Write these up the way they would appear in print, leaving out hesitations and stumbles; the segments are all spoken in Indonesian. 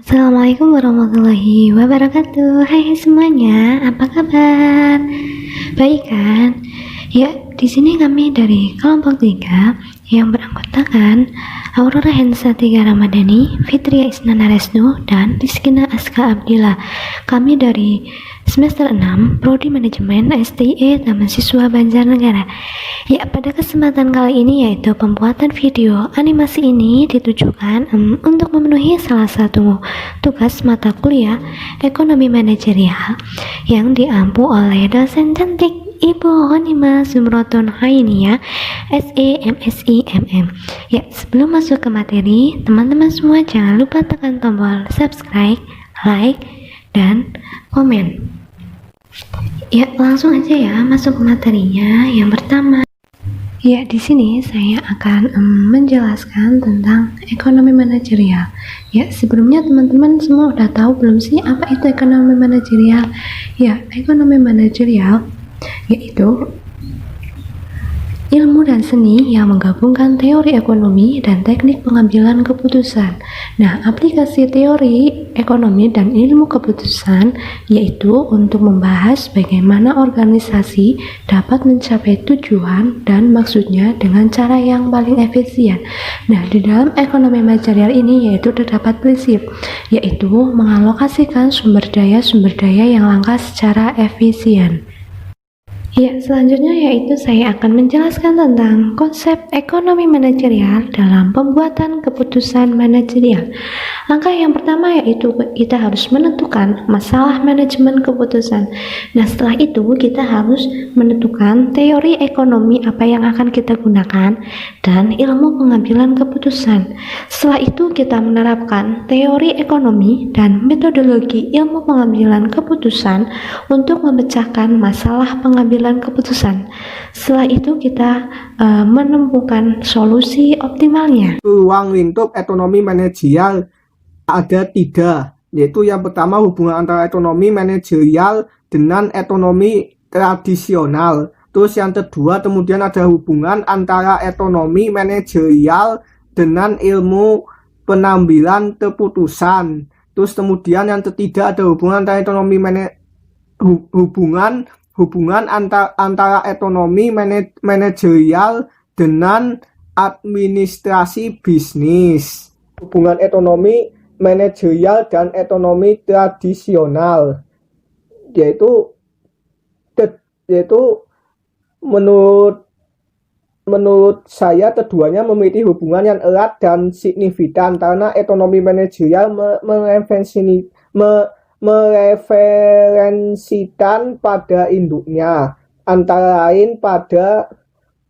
Assalamualaikum warahmatullahi wabarakatuh. Hai semuanya, apa kabar? Baik kan? Ya, di sini kami dari kelompok 3 yang beranggotakan Aurora Hensa Tiga Ramadhani, Fitria Isnana Resnu, dan Rizkina Aska Abdillah. Kami dari semester 6 Prodi Manajemen STIE Taman Siswa Banjarnegara. Ya, pada kesempatan kali ini yaitu pembuatan video animasi ini ditujukan untuk memenuhi salah satu tugas mata kuliah ekonomi manajerial yang diampu oleh dosen cantik Ibu Ghanimah Zumratun Hainiyah SE MSI MM. Ya, sebelum masuk ke materi, teman-teman semua jangan lupa tekan tombol subscribe, like, dan komen. Ya, langsung aja ya masuk ke materinya. Yang pertama, ya, di sini saya akan menjelaskan tentang ekonomi manajerial. Ya, sebelumnya teman-teman semua udah tahu belum sih apa itu ekonomi manajerial? Ya, ekonomi manajerial yaitu ilmu dan seni yang menggabungkan teori ekonomi dan teknik pengambilan keputusan. Nah, aplikasi teori ekonomi dan ilmu keputusan yaitu untuk membahas bagaimana organisasi dapat mencapai tujuan dan maksudnya dengan cara yang paling efisien. Nah, di dalam ekonomi manajerial ini yaitu terdapat prinsip, yaitu mengalokasikan sumber daya yang langka secara efisien. Ya, selanjutnya yaitu saya akan menjelaskan tentang konsep ekonomi manajerial dalam pembuatan keputusan manajerial. Langkah yang pertama yaitu kita harus menentukan masalah manajemen keputusan. Nah, setelah itu kita harus menentukan teori ekonomi apa yang akan kita gunakan dan ilmu pengambilan keputusan. Setelah itu kita menerapkan teori ekonomi dan metodologi ilmu pengambilan keputusan untuk memecahkan masalah pengambilan keputusan. Setelah itu kita menemukan solusi optimalnya. Peluang lingkup ekonomi manajerial ada 3, yaitu yang pertama hubungan antara ekonomi manajerial dengan ekonomi tradisional. Terus yang kedua kemudian ada hubungan antara ekonomi manajerial dengan ilmu pengambilan keputusan. Terus kemudian yang ketiga ada hubungan antara ekonomi hubungan antara ekonomi manajerial dengan administrasi bisnis. Hubungan ekonomi manajerial dan ekonomi tradisional yaitu menurut saya keduanya memiliki hubungan yang erat dan signifikan karena ekonomi manajerial mereferensikan pada induknya, antara lain pada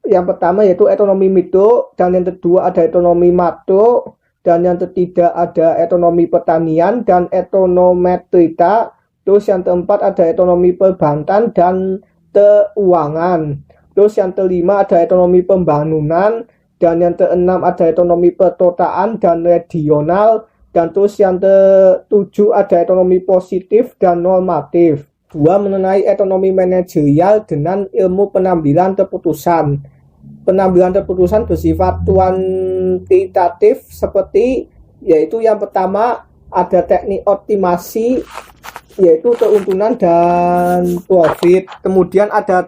yang pertama yaitu ekonomi mikro, dan yang kedua ada ekonomi makro, dan yang ketiga ada ekonomi pertanian dan ekonometrika. Terus yang keempat ada ekonomi perbankan dan keuangan. Terus yang kelima ada ekonomi pembangunan, dan yang keenam ada ekonomi perkotaan dan regional, dan terus yang ketujuh ada ekonomi positif dan normatif. 2. Mengenai ekonomi manajerial dengan ilmu pengambilan keputusan. Pengambilan keputusan bersifat kuantitatif seperti yaitu yang pertama ada teknik optimasi yaitu keuntungan dan profit. Kemudian ada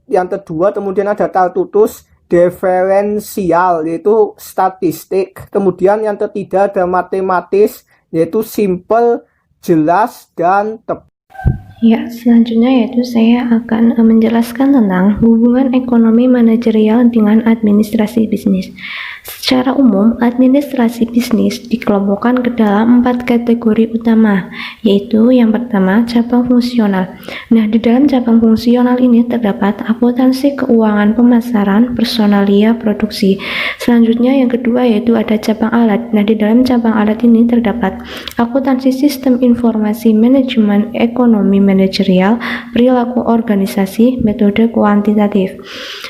yang kedua kemudian ada tertutus diferensial yaitu statistik. Kemudian yang ketiga ada matematis yaitu simple, jelas, dan tepat. Ya, selanjutnya yaitu saya akan menjelaskan tentang hubungan ekonomi manajerial dengan administrasi bisnis. Secara umum, administrasi bisnis dikelompokkan ke dalam 4 kategori utama, yaitu yang pertama cabang fungsional. Nah, di dalam cabang fungsional ini terdapat akuntansi keuangan pemasaran, personalia, produksi. Selanjutnya yang kedua yaitu ada cabang alat. Nah, di dalam cabang alat ini terdapat akuntansi sistem informasi manajemen ekonomi manajerial, perilaku organisasi, metode kuantitatif.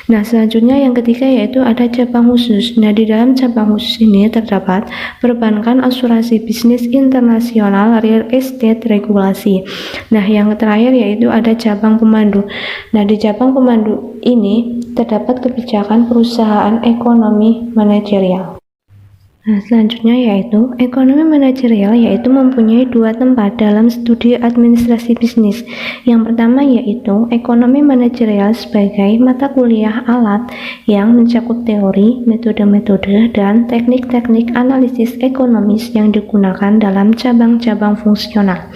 Nah, selanjutnya yang ketiga yaitu ada cabang khusus. Nah, di dalam cabang khusus ini terdapat perbankan, asuransi, bisnis internasional, real estate, regulasi. Nah, yang terakhir yaitu ada cabang pemandu. Nah, di cabang pemandu ini terdapat kebijakan perusahaan ekonomi manajerial. Nah, selanjutnya yaitu ekonomi manajerial, yaitu mempunyai dua tempat dalam studi administrasi bisnis. Yang pertama yaitu ekonomi manajerial sebagai mata kuliah alat yang mencakup teori, metode-metode, dan teknik-teknik analisis ekonomis yang digunakan dalam cabang-cabang fungsional.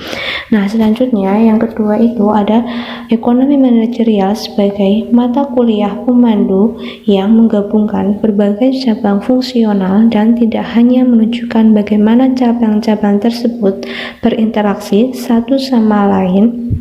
Nah, selanjutnya yang kedua itu ada ekonomi manajerial sebagai mata kuliah pemandu yang menggabungkan berbagai cabang fungsional dan tidak hanya menunjukkan bagaimana cabang-cabang tersebut berinteraksi satu sama lain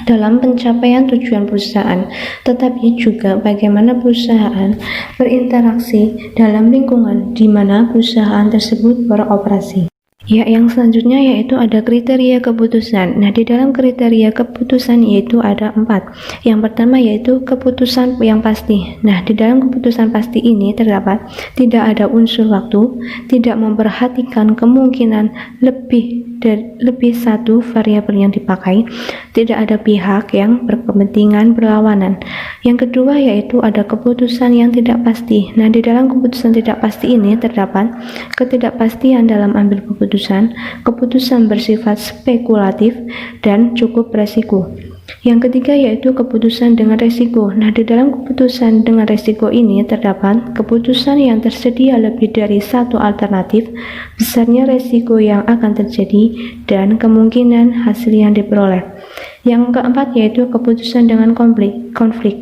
dalam pencapaian tujuan perusahaan, tetapi juga bagaimana perusahaan berinteraksi dalam lingkungan di mana perusahaan tersebut beroperasi. Ya, yang selanjutnya yaitu ada kriteria keputusan. Nah, di dalam kriteria keputusan yaitu ada 4. Yang pertama yaitu keputusan yang pasti. Nah, di dalam keputusan pasti ini terdapat tidak ada unsur waktu, tidak memperhatikan kemungkinan lebih satu variabel yang dipakai, tidak ada pihak yang berkepentingan berlawanan. Yang kedua yaitu ada keputusan yang tidak pasti. Nah, di dalam keputusan tidak pasti ini terdapat ketidakpastian dalam ambil keputusan bersifat spekulatif dan cukup resiko. Yang ketiga yaitu keputusan dengan resiko. Nah, di dalam keputusan dengan resiko ini terdapat keputusan yang tersedia lebih dari satu alternatif, besarnya resiko yang akan terjadi, dan kemungkinan hasil yang diperoleh. Yang keempat yaitu keputusan dengan konflik.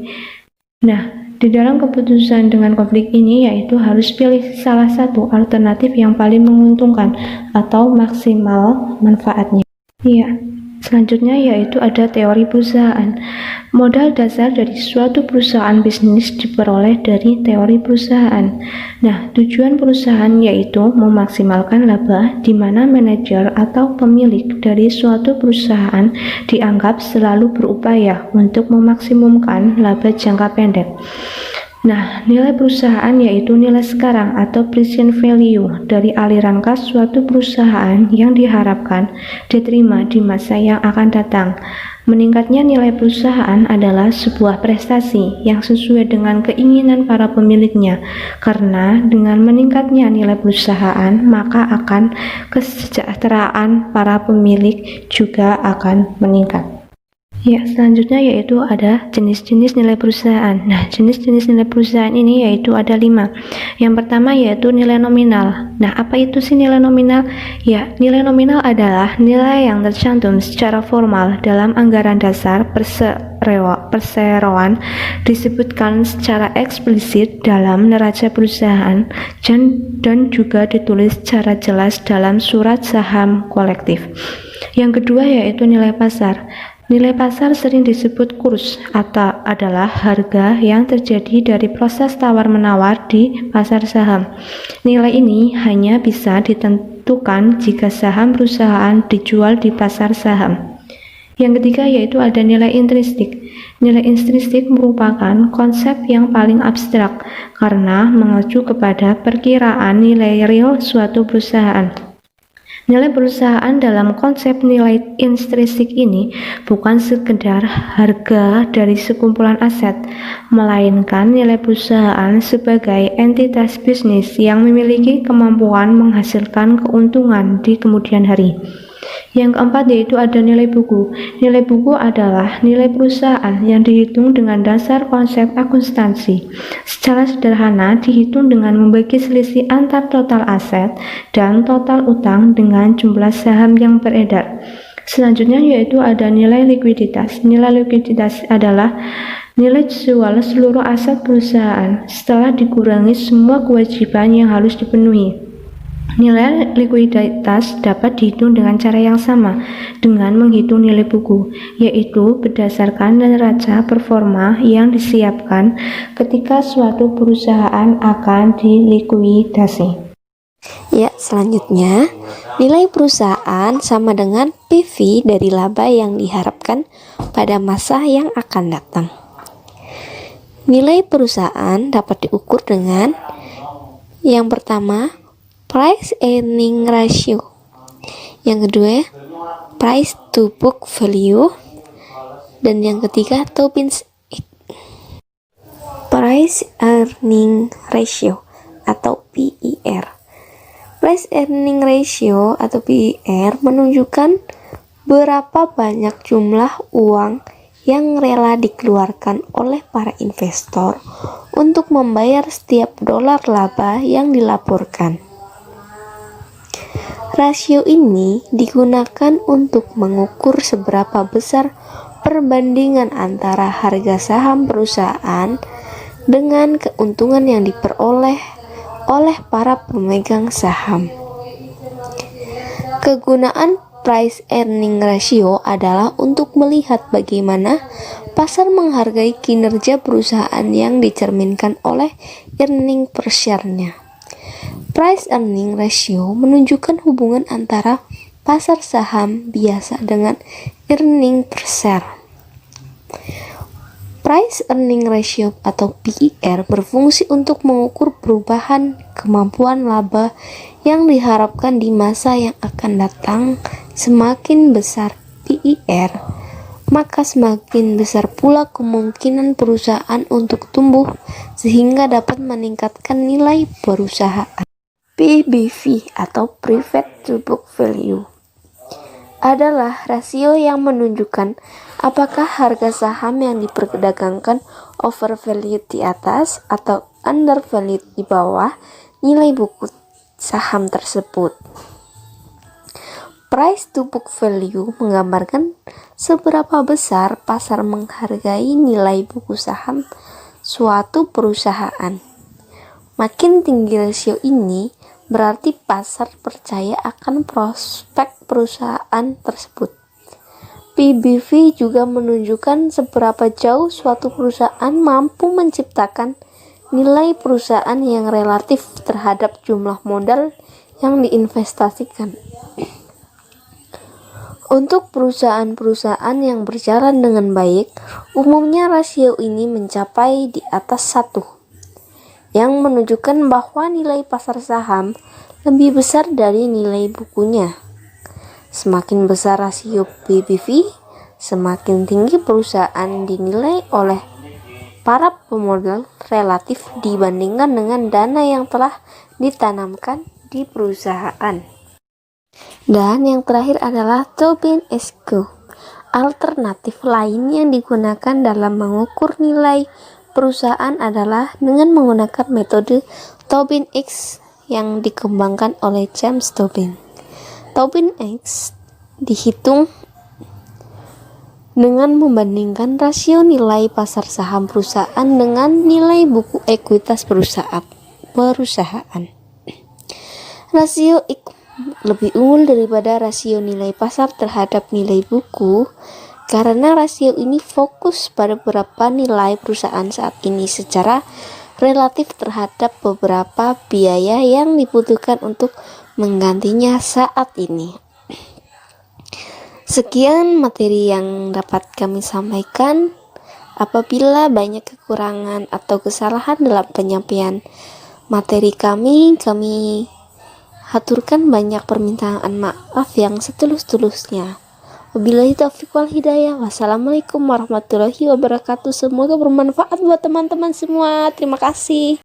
Nah, di dalam keputusan dengan konflik ini yaitu harus pilih salah satu alternatif yang paling menguntungkan atau maksimal manfaatnya. Ya, selanjutnya yaitu ada teori perusahaan. Modal dasar dari suatu perusahaan bisnis diperoleh dari teori perusahaan. Nah, tujuan perusahaan yaitu memaksimalkan laba, di mana manajer atau pemilik dari suatu perusahaan dianggap selalu berupaya untuk memaksimumkan laba jangka pendek. Nah, nilai perusahaan yaitu nilai sekarang atau present value dari aliran kas suatu perusahaan yang diharapkan diterima di masa yang akan datang. Meningkatnya nilai perusahaan adalah sebuah prestasi yang sesuai dengan keinginan para pemiliknya, karena dengan meningkatnya nilai perusahaan, maka akan kesejahteraan para pemilik juga akan meningkat. Ya, selanjutnya yaitu ada jenis-jenis nilai perusahaan. Nah, jenis-jenis nilai perusahaan ini yaitu ada 5. Yang pertama yaitu nilai nominal. Nah, apa itu sih nilai nominal? Ya, nilai nominal adalah nilai yang tercantum secara formal dalam anggaran dasar perseroan, disebutkan secara eksplisit dalam neraca perusahaan, dan juga ditulis secara jelas dalam surat saham kolektif. Yang kedua yaitu nilai pasar. Nilai pasar sering disebut kurs atau adalah harga yang terjadi dari proses tawar-menawar di pasar saham. Nilai ini hanya bisa ditentukan jika saham perusahaan dijual di pasar saham. Yang ketiga yaitu ada nilai intrinsik. Nilai intrinsik merupakan konsep yang paling abstrak karena mengacu kepada perkiraan nilai real suatu perusahaan. Nilai perusahaan dalam konsep nilai intrinsik ini bukan sekedar harga dari sekumpulan aset, melainkan nilai perusahaan sebagai entitas bisnis yang memiliki kemampuan menghasilkan keuntungan di kemudian hari. Yang keempat yaitu ada nilai buku. Nilai buku adalah nilai perusahaan yang dihitung dengan dasar konsep akuntansi. Secara sederhana dihitung dengan membagi selisih antar total aset dan total utang dengan jumlah saham yang beredar. Selanjutnya yaitu ada nilai likuiditas. Nilai likuiditas adalah nilai jual seluruh aset perusahaan setelah dikurangi semua kewajiban yang harus dipenuhi. Nilai likuiditas dapat dihitung dengan cara yang sama dengan menghitung nilai buku, yaitu berdasarkan neraca performa yang disiapkan ketika suatu perusahaan akan dilikuidasi. Ya, selanjutnya nilai perusahaan sama dengan PV dari laba yang diharapkan pada masa yang akan datang. Nilai perusahaan dapat diukur dengan yang pertama, price earning ratio. Yang kedua, price to book value. Dan yang ketiga, Tobin's price earning ratio atau PER. Price Earning Ratio atau PER menunjukkan berapa banyak jumlah uang yang rela dikeluarkan oleh para investor untuk membayar setiap dolar laba yang dilaporkan. Rasio ini digunakan untuk mengukur seberapa besar perbandingan antara harga saham perusahaan dengan keuntungan yang diperoleh oleh para pemegang saham. Kegunaan Price Earning Ratio adalah untuk melihat bagaimana pasar menghargai kinerja perusahaan yang dicerminkan oleh earning per share-nya. Price Earning Ratio menunjukkan hubungan antara pasar saham biasa dengan earning per share. Price Earning Ratio atau PER berfungsi untuk mengukur perubahan kemampuan laba yang diharapkan di masa yang akan datang. Semakin besar PER, maka semakin besar pula kemungkinan perusahaan untuk tumbuh sehingga dapat meningkatkan nilai perusahaan. PBV atau Private to Book Value adalah rasio yang menunjukkan apakah harga saham yang diperdagangkan overvalued di atas atau undervalued di bawah nilai buku saham tersebut. Price to book value menggambarkan seberapa besar pasar menghargai nilai buku saham suatu perusahaan. Makin tinggi rasio ini, berarti pasar percaya akan prospek perusahaan tersebut. PBV juga menunjukkan seberapa jauh suatu perusahaan mampu menciptakan nilai perusahaan yang relatif terhadap jumlah modal yang diinvestasikan. Untuk perusahaan-perusahaan yang berjalan dengan baik, umumnya rasio ini mencapai di atas 1, yang menunjukkan bahwa nilai pasar saham lebih besar dari nilai bukunya. Semakin besar rasio PBV, semakin tinggi perusahaan dinilai oleh para pemodal relatif dibandingkan dengan dana yang telah ditanamkan di perusahaan. Dan yang terakhir adalah Tobin-Esque, alternatif lain yang digunakan dalam mengukur nilai perusahaan adalah dengan menggunakan metode Tobin-X yang dikembangkan oleh James Tobin. Tobin-X dihitung dengan membandingkan rasio nilai pasar saham perusahaan dengan nilai buku ekuitas perusahaan. Rasio lebih unggul daripada rasio nilai pasar terhadap nilai buku karena rasio ini fokus pada beberapa nilai perusahaan saat ini secara relatif terhadap beberapa biaya yang dibutuhkan untuk menggantinya saat ini. Sekian materi yang dapat kami sampaikan. Apabila banyak kekurangan atau kesalahan dalam penyampaian materi kami haturkan banyak permintaan maaf yang setulus-tulusnya. Wabillahi taufiq wal hidayah. Wassalamualaikum warahmatullahi wabarakatuh. Semoga bermanfaat buat teman-teman semua. Terima kasih.